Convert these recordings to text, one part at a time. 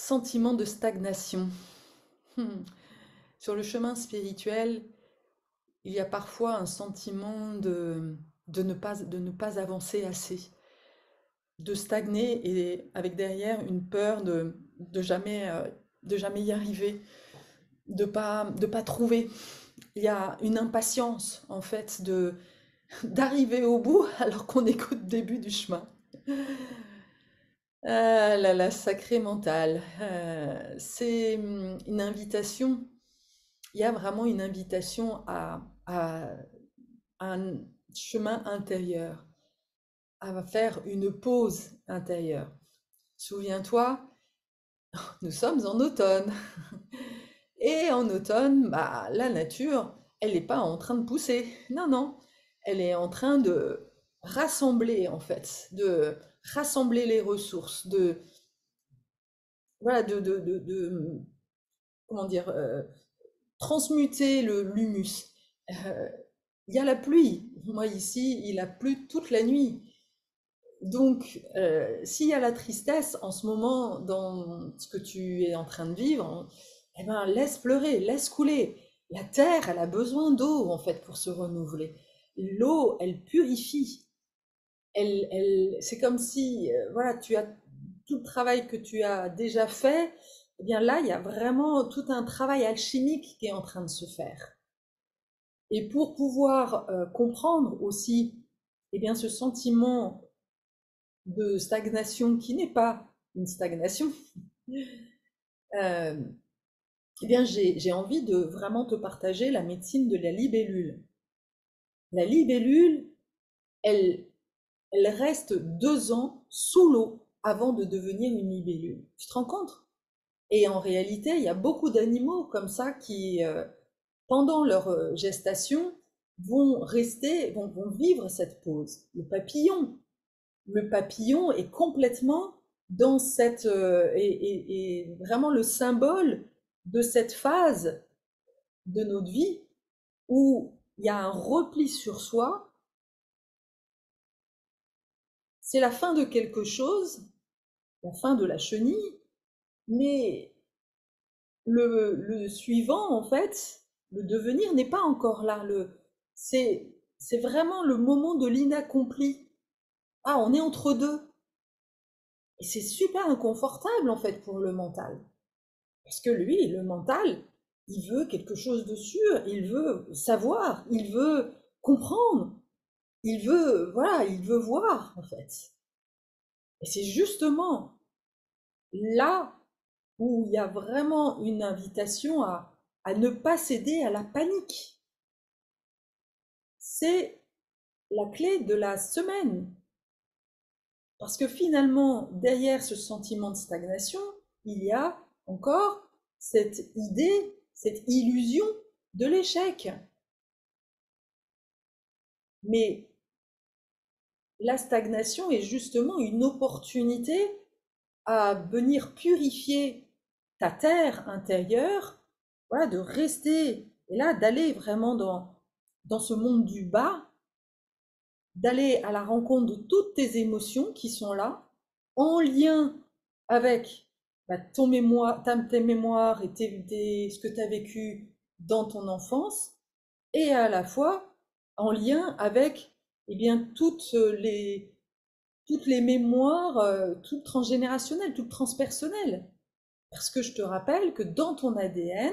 Sentiment de stagnation. Hmm. Sur le chemin spirituel, il y a parfois un sentiment de ne pas avancer assez, de stagner et avec derrière une peur de jamais y arriver, de pas trouver. Il y a une impatience en fait d'arriver au bout alors qu'on est qu'au début du chemin. Ah là là, sacré mental. C'est une invitation. Il y a vraiment une invitation à un chemin intérieur, à faire une pause intérieure. Souviens-toi, nous sommes en automne. Et en automne, bah, la nature, elle n'est pas en train de pousser. Non, non. Elle est en train de rassembler, en fait, de rassembler les ressources, voilà, comment dire, transmuter l'humus. Euh, Il y a la pluie. Moi, ici, il a plu toute la nuit. Donc, s'il y a la tristesse en ce moment dans ce que tu es en train de vivre, eh ben, laisse pleurer, laisse couler. La terre, elle a besoin d'eau, en fait, pour se renouveler. L'eau, elle purifie. C'est comme si, voilà, tu as tout le travail que tu as déjà fait. Eh bien, là, il y a vraiment tout un travail alchimique qui est en train de se faire. Et pour pouvoir comprendre aussi, eh bien, ce sentiment de stagnation qui n'est pas une stagnation, euh, eh bien, j'ai envie de vraiment te partager la médecine de la libellule. La libellule, elle, elle reste 2 ans sous l'eau avant de devenir une libellule. Tu te rends compte? Et en réalité, il y a beaucoup d'animaux comme ça qui, pendant leur gestation, vont vivre cette pause. Le papillon est complètement dans est vraiment le symbole de cette phase de notre vie où il y a un repli sur soi, c'est la fin de quelque chose, la fin de la chenille, mais le suivant, en fait, le devenir n'est pas encore là. C'est vraiment le moment de l'inaccompli. Ah, on est entre deux. Et c'est super inconfortable, en fait, pour le mental. Parce que lui, le mental, il veut quelque chose de sûr, il veut savoir, il veut comprendre, il veut voir, en fait. Et c'est justement là où il y a vraiment une invitation à ne pas céder à la panique. C'est la clé de la semaine. Parce que finalement, derrière ce sentiment de stagnation, il y a encore cette idée, cette illusion de l'échec. Mais la stagnation est justement une opportunité à venir purifier ta terre intérieure, voilà, de rester, et là, d'aller vraiment dans ce monde du bas, d'aller à la rencontre de toutes tes émotions qui sont là, en lien avec bah, tes mémoires et ce que tu as vécu dans ton enfance, et à la fois en lien avec eh bien, toutes les mémoires, toutes transgénérationnelles, toutes transpersonnelles. Parce que je te rappelle que dans ton ADN,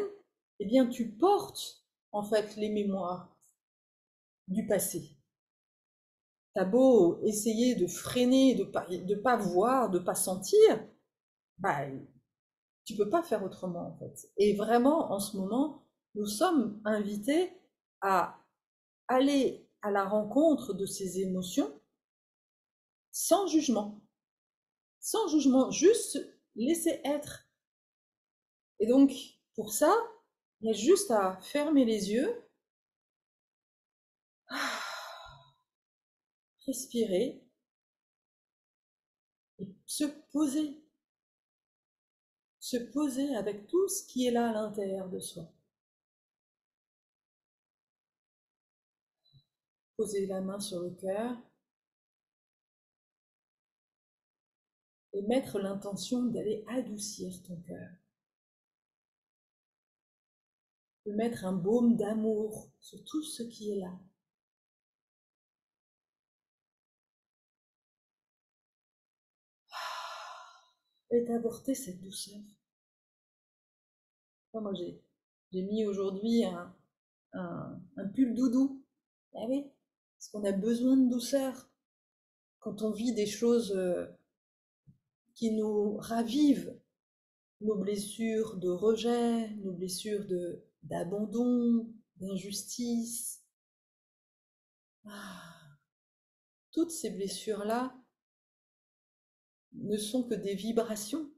eh bien, tu portes en fait les mémoires du passé. T'as beau essayer de freiner, de pas voir, de pas sentir, bah, tu peux pas faire autrement en fait. Et vraiment, en ce moment, nous sommes invités à aller à la rencontre de ces émotions sans jugement. Sans jugement, juste laisser être. Et donc, pour ça, il y a juste à fermer les yeux, respirer et se poser avec tout ce qui est là à l'intérieur de soi. Poser la main sur le cœur, et mettre l'intention d'aller adoucir ton cœur, de mettre un baume d'amour sur tout ce qui est là. Et d'apporter cette douceur. Moi, j'ai mis aujourd'hui un pull doudou. Ah oui, parce qu'on a besoin de douceur. Quand on vit des choses qui nous ravivent, nos blessures de rejet, nos blessures d'abandon, d'injustice, toutes ces blessures-là ne sont que des vibrations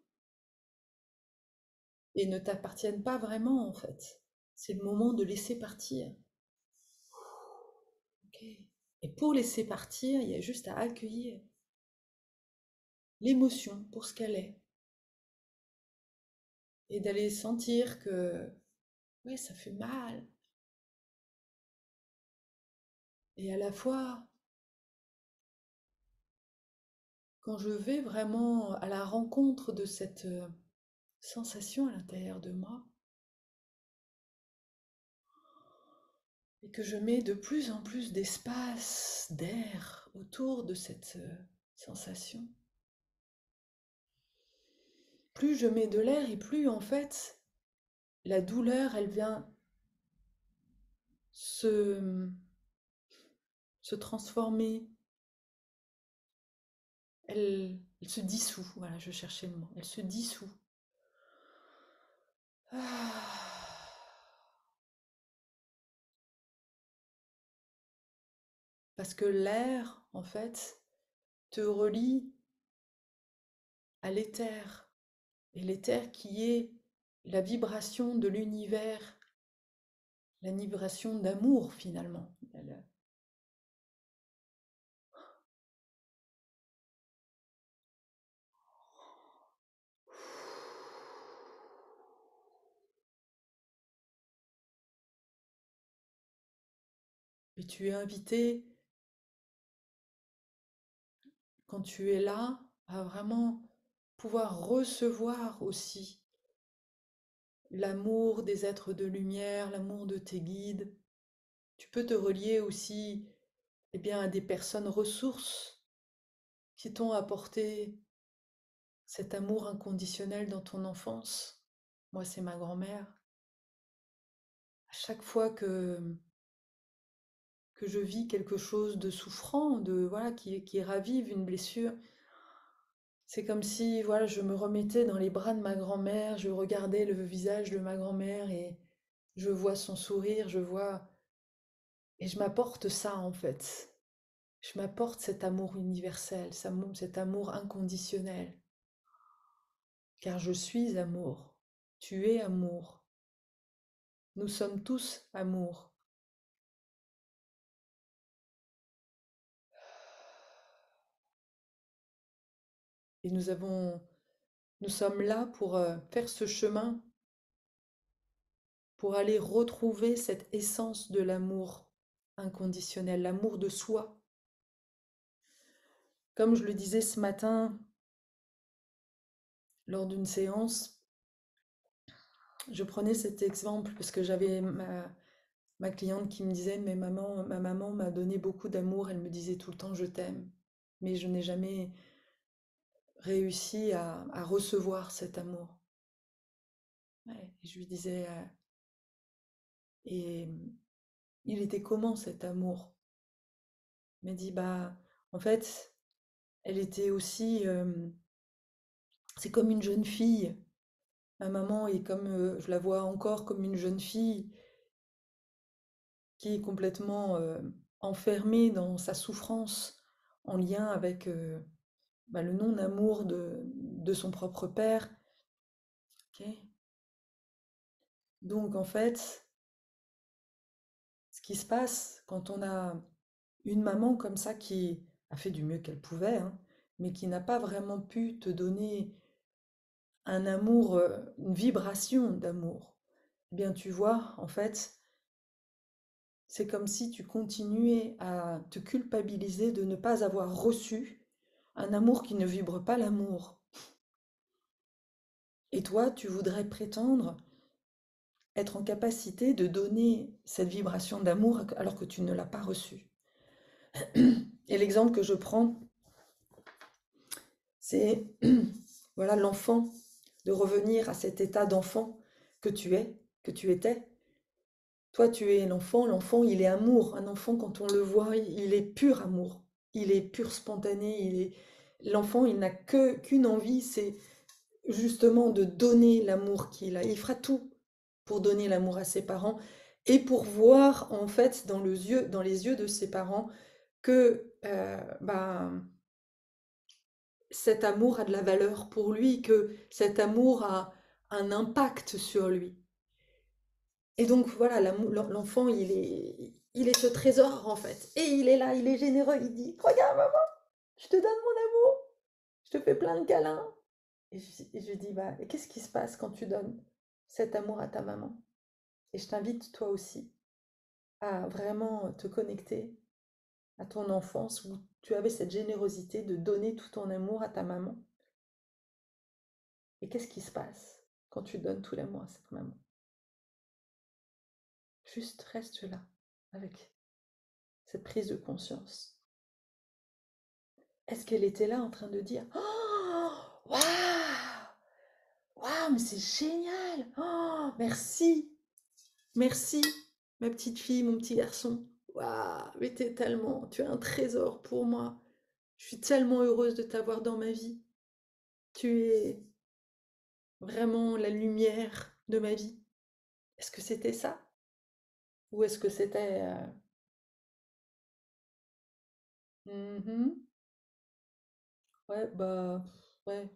et ne t'appartiennent pas vraiment en fait. C'est le moment de laisser partir. Okay. Et pour laisser partir, il y a juste à accueillir l'émotion pour ce qu'elle est. Et d'aller sentir que ouais, ça fait mal. Et à la fois, quand je vais vraiment à la rencontre de cette sensation à l'intérieur de moi, et que je mets de plus en plus d'espace, d'air autour de cette sensation, plus je mets de l'air et plus en fait la douleur elle vient se, se transformer, elle se dissout, voilà je cherchais le mot, elle se dissout. Parce que l'air en fait te relie à l'éther, et l'éther qui est la vibration de l'univers, la vibration d'amour finalement. Et tu es invité, quand tu es là, à vraiment pouvoir recevoir aussi l'amour des êtres de lumière, l'amour de tes guides. Tu peux te relier aussi eh bien, à des personnes ressources qui t'ont apporté cet amour inconditionnel dans ton enfance. Moi, c'est ma grand-mère. À chaque fois que je vis quelque chose de souffrant, de voilà, qui ravive une blessure, c'est comme si voilà, je me remettais dans les bras de ma grand-mère, je regardais le visage de ma grand-mère et je vois son sourire, je vois et je m'apporte ça en fait. Je m'apporte cet amour universel, cet amour inconditionnel, car je suis amour. Tu es amour. Nous sommes tous amour. Et nous sommes là pour faire ce chemin, pour aller retrouver cette essence de l'amour inconditionnel, l'amour de soi. Comme je le disais ce matin lors d'une séance, je prenais cet exemple parce que j'avais ma cliente qui me disait, mais maman, ma maman m'a donné beaucoup d'amour, elle me disait tout le temps je t'aime, mais je n'ai jamais réussi à recevoir cet amour. Ouais, et je lui disais, et il était comment cet amour? Elle m'a dit, bah, en fait, elle était aussi, c'est comme une jeune fille. Ma maman est comme, je la vois encore comme une jeune fille qui est complètement enfermée dans sa souffrance en lien avec bah, le non-amour de son propre père. Ok. Donc en fait, ce qui se passe quand on a une maman comme ça qui a fait du mieux qu'elle pouvait, hein, mais qui n'a pas vraiment pu te donner un amour, une vibration d'amour, eh bien tu vois, en fait, c'est comme si tu continuais à te culpabiliser de ne pas avoir reçu, un amour qui ne vibre pas l'amour. Et toi, tu voudrais prétendre être en capacité de donner cette vibration d'amour alors que tu ne l'as pas reçue. Et l'exemple que je prends, c'est voilà l'enfant, de revenir à cet état d'enfant que tu es, que tu étais. Toi, tu es l'enfant, l'enfant, il est amour. Un enfant, quand on le voit, il est pur amour. Il est pur spontané. L'enfant, il n'a qu'une envie, c'est justement de donner l'amour qu'il a. Il fera tout pour donner l'amour à ses parents et pour voir, en fait, dans les yeux de ses parents que cet amour a de la valeur pour lui, que cet amour a un impact sur lui. Et donc voilà, l'enfant, il est ce trésor en fait. Et il est là, il est généreux, il dit, regarde maman, je te donne mon amour, je te fais plein de câlins. Et je dis, bah, qu'est-ce qui se passe quand tu donnes cet amour à ta maman? Et je t'invite toi aussi à vraiment te connecter à ton enfance où tu avais cette générosité de donner tout ton amour à ta maman. Et qu'est-ce qui se passe quand tu donnes tout l'amour à cette maman? Juste reste là avec cette prise de conscience. Est-ce qu'elle était là en train de dire oh, waouh, waouh, mais c'est génial, oh, merci, merci, ma petite fille, mon petit garçon, waouh, mais tu es un trésor pour moi, je suis tellement heureuse de t'avoir dans ma vie, tu es vraiment la lumière de ma vie. Est-ce que c'était ça? Ou est-ce que c'était mhm, ouais, bah, ouais,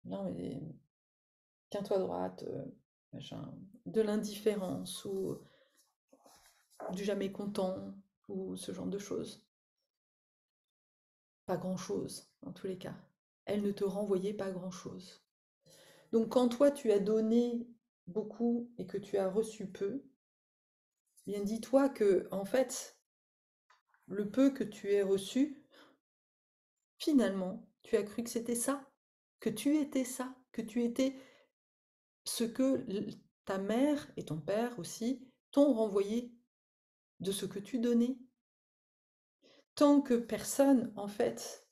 non, mais tiens-toi droite, machin, de l'indifférence ou du jamais content ou ce genre de choses. Pas grand-chose, en tous les cas. Elle ne te renvoyait pas grand-chose. Donc quand toi tu as donné beaucoup et que tu as reçu peu, bien dis-toi que en fait, le peu que tu aies reçu, finalement, tu as cru que c'était ça, que tu étais ça, que tu étais ce que ta mère et ton père aussi t'ont renvoyé de ce que tu donnais. Tant que personne, en fait,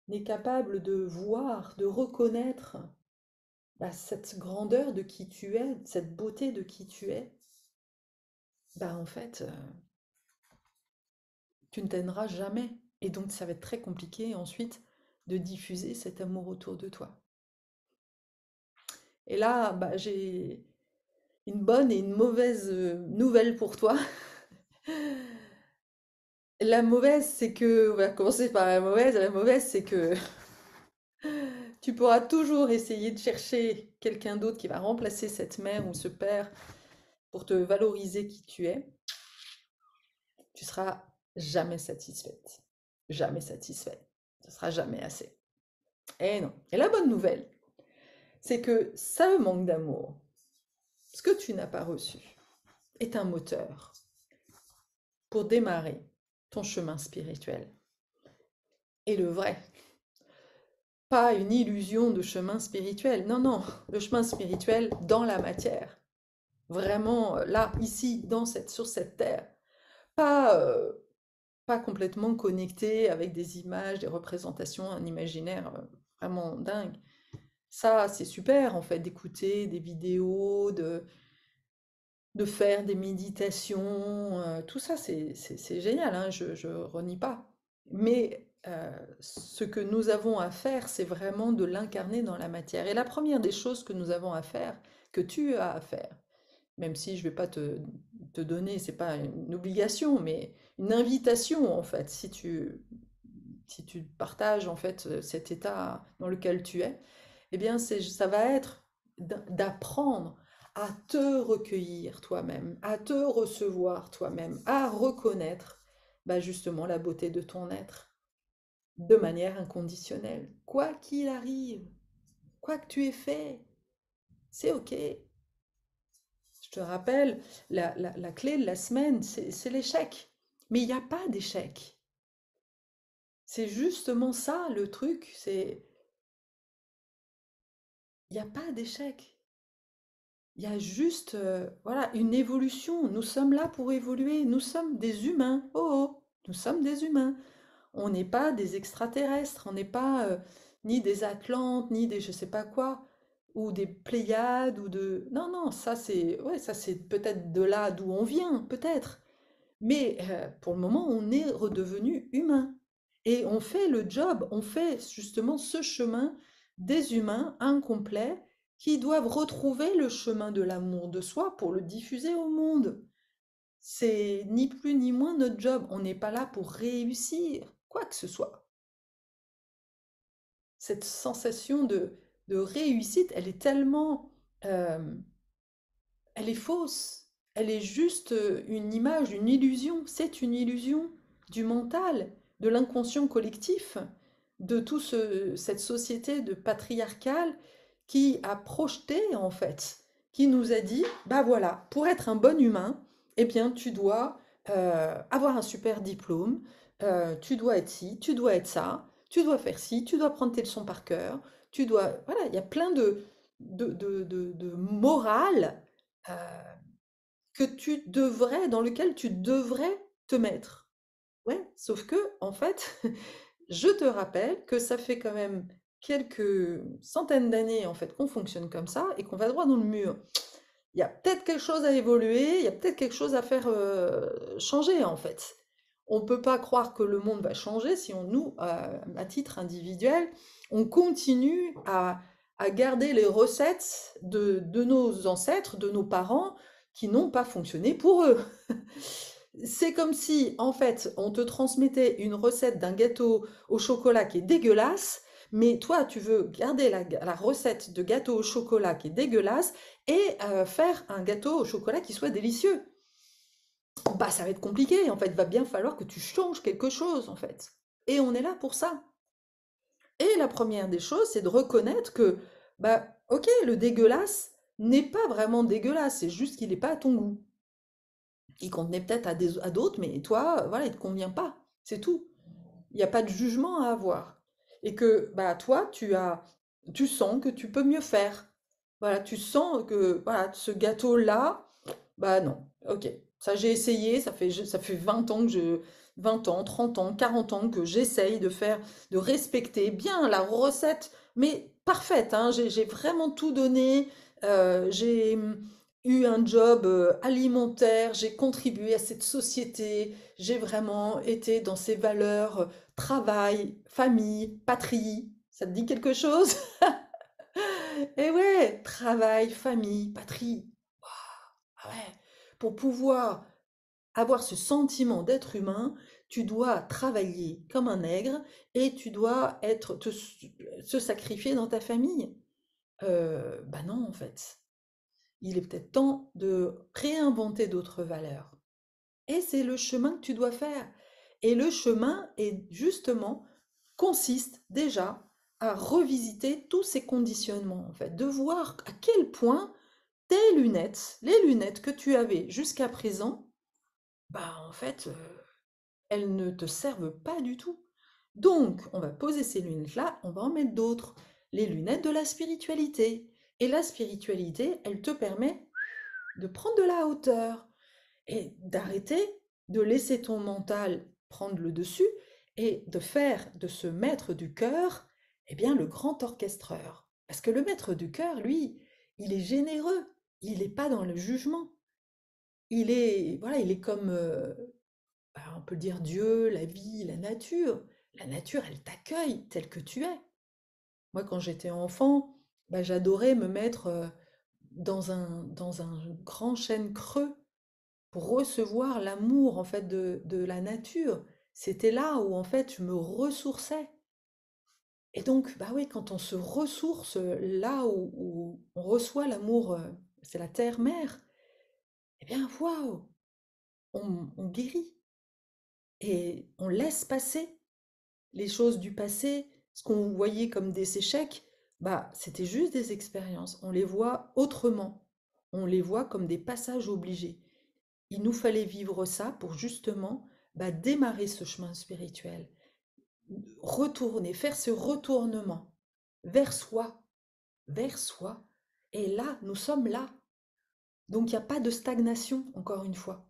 n'est capable de voir, de reconnaître cette grandeur de qui tu es, cette beauté de qui tu es, en fait, tu ne t'aimeras jamais. Et donc, ça va être très compliqué ensuite de diffuser cet amour autour de toi. Et là, j'ai une bonne et une mauvaise nouvelle pour toi. La mauvaise, c'est que, on va commencer par la mauvaise. La mauvaise, c'est que tu pourras toujours essayer de chercher quelqu'un d'autre qui va remplacer cette mère ou ce père pour te valoriser qui tu es. Tu seras jamais satisfaite. Jamais satisfait. Ce sera jamais assez. Et non. Et la bonne nouvelle, c'est que ce manque d'amour, ce que tu n'as pas reçu, est un moteur pour démarrer ton chemin spirituel. Et le vrai. Pas une illusion de chemin spirituel. Non, non. Le chemin spirituel dans la matière. Vraiment, là, ici, sur cette terre. Pas, pas complètement connecté avec des images, des représentations, un imaginaire vraiment dingue. Ça, c'est super en fait d'écouter des vidéos, de faire des méditations, tout ça c'est génial, hein, je renie pas. Mais ce que nous avons à faire, c'est vraiment de l'incarner dans la matière. Et la première des choses que nous avons à faire, que tu as à faire, même si je ne vais pas te donner, c'est pas une obligation, mais une invitation en fait, si tu partages en fait cet état dans lequel tu es, eh bien ça va être d'apprendre à te recueillir toi-même, à te recevoir toi-même, à reconnaître justement la beauté de ton être de manière inconditionnelle. Quoi qu'il arrive, quoi que tu aies fait, c'est ok. Je te rappelle, la clé de la semaine, c'est l'échec. Mais il n'y a pas d'échec. C'est justement ça le truc, il n'y a pas d'échec. Il y a juste, voilà, une évolution. Nous sommes là pour évoluer. Nous sommes des humains. Oh, oh, nous sommes des humains. On n'est pas des extraterrestres. On n'est pas ni des Atlantes, ni des je sais pas quoi, ou des Pléiades, ou de. Non, non, ça c'est, ouais, ça c'est peut-être de là d'où on vient, peut-être. Mais pour le moment, on est redevenu humain. Et on fait le job, on fait justement ce chemin des humains incomplets qui doivent retrouver le chemin de l'amour de soi pour le diffuser au monde. C'est ni plus ni moins notre job. On n'est pas là pour réussir, quoi que ce soit. Cette sensation de réussite, elle est tellement euh, elle est fausse. Elle est juste une image, une illusion. C'est une illusion du mental, de l'inconscient collectif, de cette société de patriarcale qui a projeté, en fait, qui nous a dit, bah voilà, pour être un bon humain, eh bien, tu dois avoir un super diplôme, tu dois être ci, tu dois être ça, tu dois faire ci, tu dois prendre tes leçons par cœur, tu dois... Voilà, il y a plein de morale dans lequel tu devrais te mettre. Ouais, sauf que, en fait, je te rappelle que ça fait quand même quelques centaines d'années en fait qu'on fonctionne comme ça et qu'on va droit dans le mur. Il y a peut-être quelque chose à évoluer, il y a peut-être quelque chose à faire changer en fait. On ne peut pas croire que le monde va changer si nous, à titre individuel, on continue à garder les recettes de nos ancêtres, de nos parents, qui n'ont pas fonctionné pour eux. C'est comme si, en fait, on te transmettait une recette d'un gâteau au chocolat qui est dégueulasse, mais toi, tu veux garder la recette de gâteau au chocolat qui est dégueulasse et faire un gâteau au chocolat qui soit délicieux. Bah, ça va être compliqué, en fait. Il va bien falloir que tu changes quelque chose, en fait. Et on est là pour ça. Et la première des choses, c'est de reconnaître que, bah, ok, le dégueulasse n'est pas vraiment dégueulasse, c'est juste qu'il n'est pas à ton goût. Il convenait peut-être à d'autres, mais toi, voilà, il te convient pas. C'est tout. Il n'y a pas de jugement à avoir. Et que bah toi, tu sens que tu peux mieux faire. Voilà, tu sens que voilà, ce gâteau-là, bah non, ok. Ça j'ai essayé, ça fait 20 ans 20 ans, 30 ans, 40 ans que j'essaye de faire, de respecter bien la recette, mais parfaite, hein. J'ai vraiment tout donné. J'ai eu un job alimentaire, j'ai contribué à cette société, j'ai vraiment été dans ces valeurs travail, famille, patrie. Ça te dit quelque chose? Eh ouais, travail, famille, patrie. Ah ouais. Pour pouvoir avoir ce sentiment d'être humain, tu dois travailler comme un nègre et tu dois se sacrifier dans ta famille. Bah non, en fait. Il est peut-être temps de réinventer d'autres valeurs. Et c'est le chemin que tu dois faire. Et le chemin est justement consiste déjà à revisiter tous ces conditionnements, en fait, de voir à quel point tes lunettes, les lunettes que tu avais jusqu'à présent, bah en fait, elles ne te servent pas du tout. Donc, on va poser ces lunettes-là, on va en mettre d'autres, les lunettes de la spiritualité. Et la spiritualité, elle te permet de prendre de la hauteur, et d'arrêter de laisser ton mental prendre le dessus et de faire de ce maître du cœur, eh bien, le grand orchestreur. Parce que le maître du cœur, lui, il est généreux, il n'est pas dans le jugement. Il est, voilà, il est comme, bah, on peut dire Dieu, la vie, la nature. La nature, elle t'accueille tel que tu es. Moi, quand j'étais enfant, bah, j'adorais me mettre dans un grand chêne creux pour recevoir l'amour en fait de la nature. C'était là où en fait je me ressourçais. Et donc, bah oui, quand on se ressource là où on reçoit l'amour, c'est la terre-mère, eh bien waouh, on guérit et on laisse passer les choses du passé, ce qu'on voyait comme des échecs, bah c'était juste des expériences. On les voit autrement. On les voit comme des passages obligés. Il nous fallait vivre ça pour justement bah, démarrer ce chemin spirituel. retourner, faire ce retournement vers soi, vers soi. Et là, nous sommes là. Donc, il n'y a pas de stagnation, encore une fois.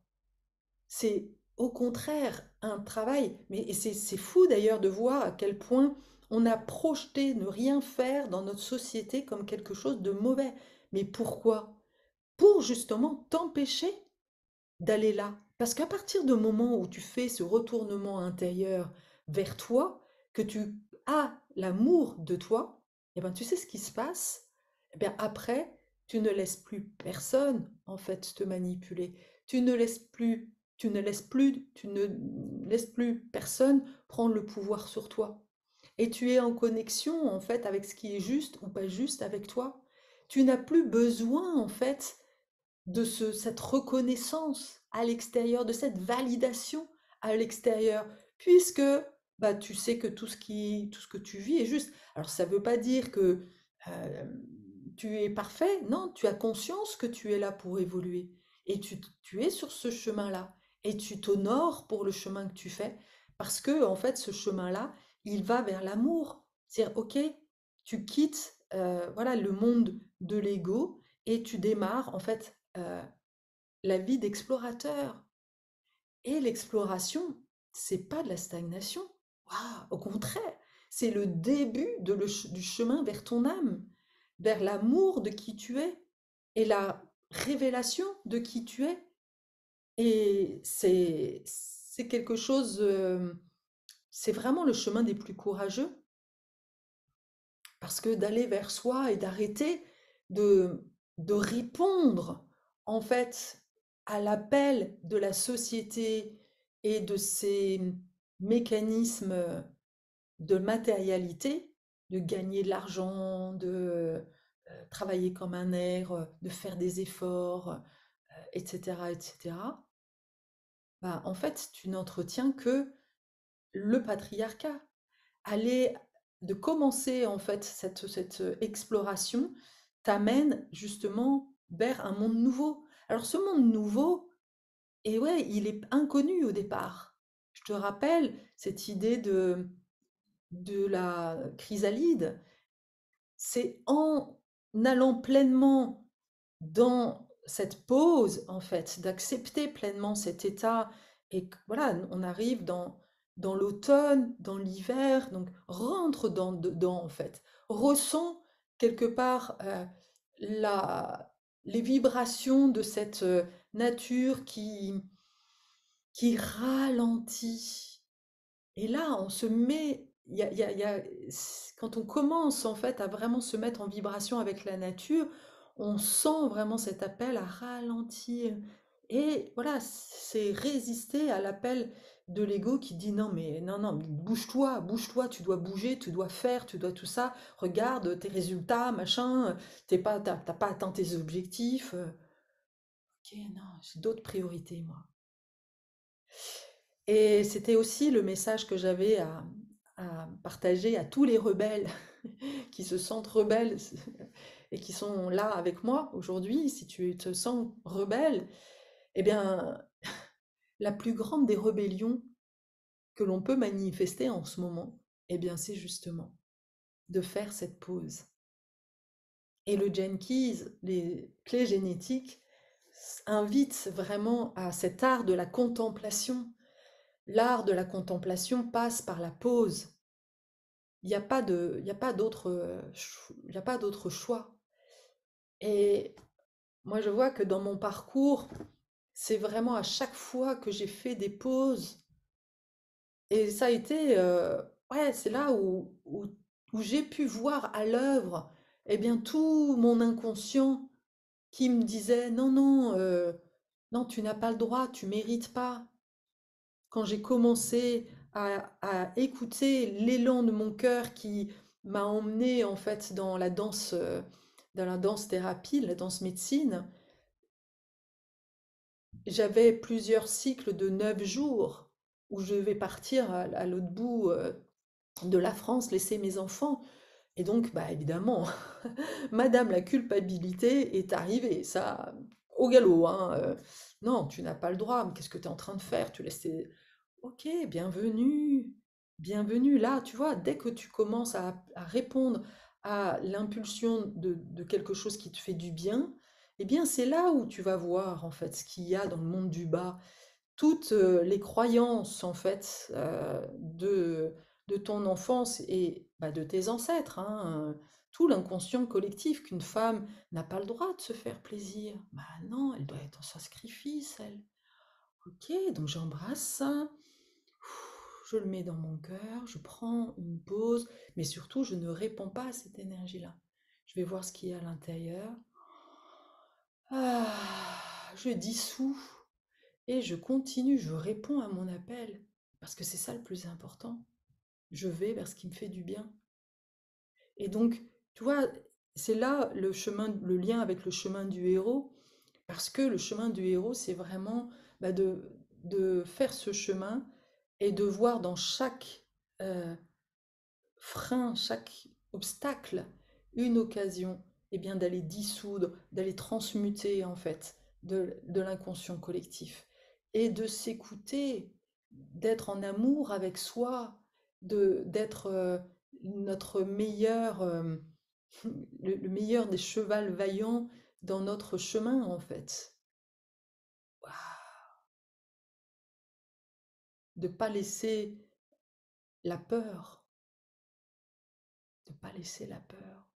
C'est au contraire un travail, mais et c'est fou d'ailleurs de voir à quel point on a projeté ne rien faire dans notre société comme quelque chose de mauvais. Mais pourquoi? Pour justement t'empêcher d'aller là. Parce qu'à partir du moment où tu fais ce retournement intérieur vers toi, que tu as l'amour de toi, eh ben, tu sais ce qui se passe? Eh bien, après, tu ne laisses plus personne, en fait, te manipuler. Tu ne laisses plus, tu ne laisses plus personne prendre le pouvoir sur toi. Et tu es en connexion, en fait, avec ce qui est juste ou pas juste avec toi. Tu n'as plus besoin, en fait, de cette reconnaissance à l'extérieur, de cette validation à l'extérieur, puisque bah, tu sais que tout ce que tu vis est juste. Alors ça ne veut pas dire que euh, tu es parfait, non, tu as conscience que tu es là pour évoluer et tu es sur ce chemin-là et tu t'honores pour le chemin que tu fais parce que en fait ce chemin-là, il va vers l'amour. C'est-à-dire, ok, tu quittes voilà le monde de l'ego et tu démarres en fait la vie d'explorateur. Et l'exploration, c'est pas de la stagnation. Waouh, au contraire, c'est le début du chemin vers ton âme, vers l'amour de qui tu es et la révélation de qui tu es. Et c'est quelque chose, c'est vraiment le chemin des plus courageux parce que d'aller vers soi et d'arrêter de, de répondre en fait à l'appel de la société et de ces mécanismes de matérialité, de gagner de l'argent, de travailler comme un nerf, de faire des efforts, etc., etc., bah, en fait, tu n'entretiens que le patriarcat. Aller de commencer en fait cette exploration t'amène justement vers un monde nouveau. Alors ce monde nouveau, et ouais, il est inconnu au départ. Je te rappelle cette idée de la chrysalide. C'est en allant pleinement dans cette pause, en fait, d'accepter pleinement cet état et que, voilà, on arrive dans l'automne, dans l'hiver, donc rentre dedans, en fait. Ressens quelque part les vibrations de cette nature qui ralentit. Et là, on se met, quand on commence en fait à vraiment se mettre en vibration avec la nature, on sent vraiment cet appel à ralentir. Et voilà, c'est résister à l'appel de l'ego qui dit non, mais non, non, bouge-toi, bouge-toi, tu dois bouger, tu dois faire, tu dois tout ça. Regarde tes résultats, machin, t'as pas atteint tes objectifs. Ok, non, j'ai d'autres priorités, moi. Et c'était aussi le message que j'avais à partager à tous les rebelles qui se sentent rebelles et qui sont là avec moi aujourd'hui. Si tu te sens rebelle, eh bien, la plus grande des rébellions que l'on peut manifester en ce moment, eh bien, c'est justement de faire cette pause. Et le Gene Keys, les clés génétiques, invitent vraiment à cet art de la contemplation. L'art de la contemplation passe par la pause. Il y a pas d'autre, il y a pas d'autre choix. Et moi, je vois que dans mon parcours, c'est vraiment à chaque fois que j'ai fait des pauses, et ça a été, ouais, c'est là où j'ai pu voir à l'œuvre, eh bien, tout mon inconscient qui me disait, non, non, non, tu n'as pas le droit, tu mérites pas. Quand j'ai commencé à écouter l'élan de mon cœur qui m'a emmené en fait dans la danse thérapie, la danse médecine, j'avais plusieurs cycles de 9 jours où je vais partir à l'autre bout de la France, laisser mes enfants. Et donc, bah évidemment, Madame la culpabilité est arrivée, ça, au galop, hein. Non, tu n'as pas le droit, mais qu'est-ce que tu es en train de faire? Tu laisses tes... Ok, bienvenue. bienvenue. Là, tu vois, dès que tu commences à répondre à l'impulsion de quelque chose qui te fait du bien, eh bien, c'est là où tu vas voir, en fait, ce qu'il y a dans le monde du bas. Toutes les croyances, en fait, de ton enfance et bah, de tes ancêtres, hein, tout l'inconscient collectif qu'une femme n'a pas le droit de se faire plaisir. Bah non, elle doit être en sacrifice, elle. Ok, donc j'embrasse ça, je le mets dans mon cœur, je prends une pause, mais surtout je ne réponds pas à cette énergie-là. Je vais voir ce qu'il y a à l'intérieur. Je dissous et je continue, je réponds à mon appel, parce que c'est ça le plus important. Je vais vers ce qui me fait du bien. Et donc, tu vois, c'est là le chemin, le lien avec le chemin du héros, parce que le chemin du héros, c'est vraiment bah, de faire ce chemin et de voir dans chaque euh, frein, chaque obstacle, une occasion eh bien, d'aller dissoudre, d'aller transmuter en fait de l'inconscient collectif et de s'écouter, d'être en amour avec soi, d'être notre meilleur, le meilleur des chevals vaillants dans notre chemin en fait. De pas laisser la peur, de pas laisser la peur.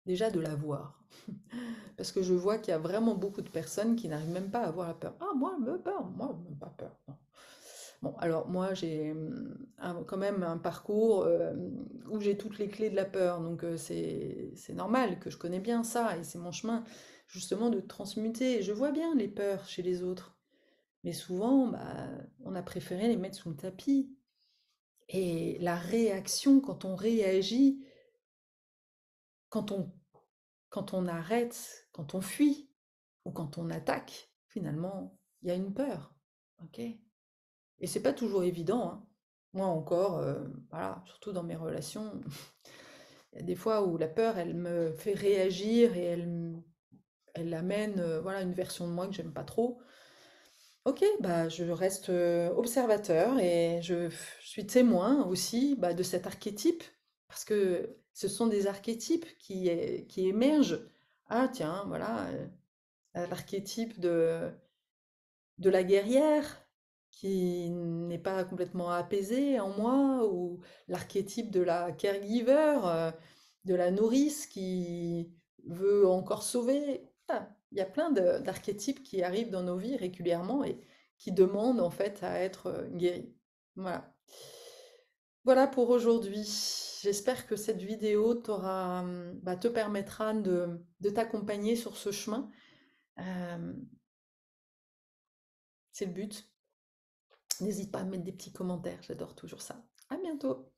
Déjà de la voir. Parce que je vois qu'il y a vraiment beaucoup de personnes qui n'arrivent même pas à avoir la peur. Ah, moi, me peur, moi, même pas peur. Non. Bon, alors moi, j'ai quand même un parcours où j'ai toutes les clés de la peur. Donc c'est normal que je connais bien ça. Et c'est mon chemin, justement, de transmuter. Et je vois bien les peurs chez les autres. Mais souvent, bah, on a préféré les mettre sous le tapis. Et la réaction, quand on réagit, quand on quand on arrête, quand on fuit ou quand on attaque, finalement, il y a une peur. Ok. Et c'est pas toujours évident, hein. Moi encore, voilà, surtout dans mes relations, il y a des fois où la peur, elle me fait réagir et elle amène, voilà, une version de moi que j'aime pas trop. Ok, bah je reste observateur et je suis témoin aussi bah, de cet archétype parce que ce sont des archétypes qui émergent. Ah tiens, voilà, l'archétype de la guerrière qui n'est pas complètement apaisée en moi, ou l'archétype de la caregiver, de la nourrice qui veut encore sauver. Ah, il y a plein d'archétypes qui arrivent dans nos vies régulièrement et qui demandent en fait à être guéris. Voilà. Voilà pour aujourd'hui. J'espère que cette vidéo te permettra de t'accompagner sur ce chemin. Euh, c'est le but. N'hésite pas à mettre des petits commentaires, j'adore toujours ça. À bientôt!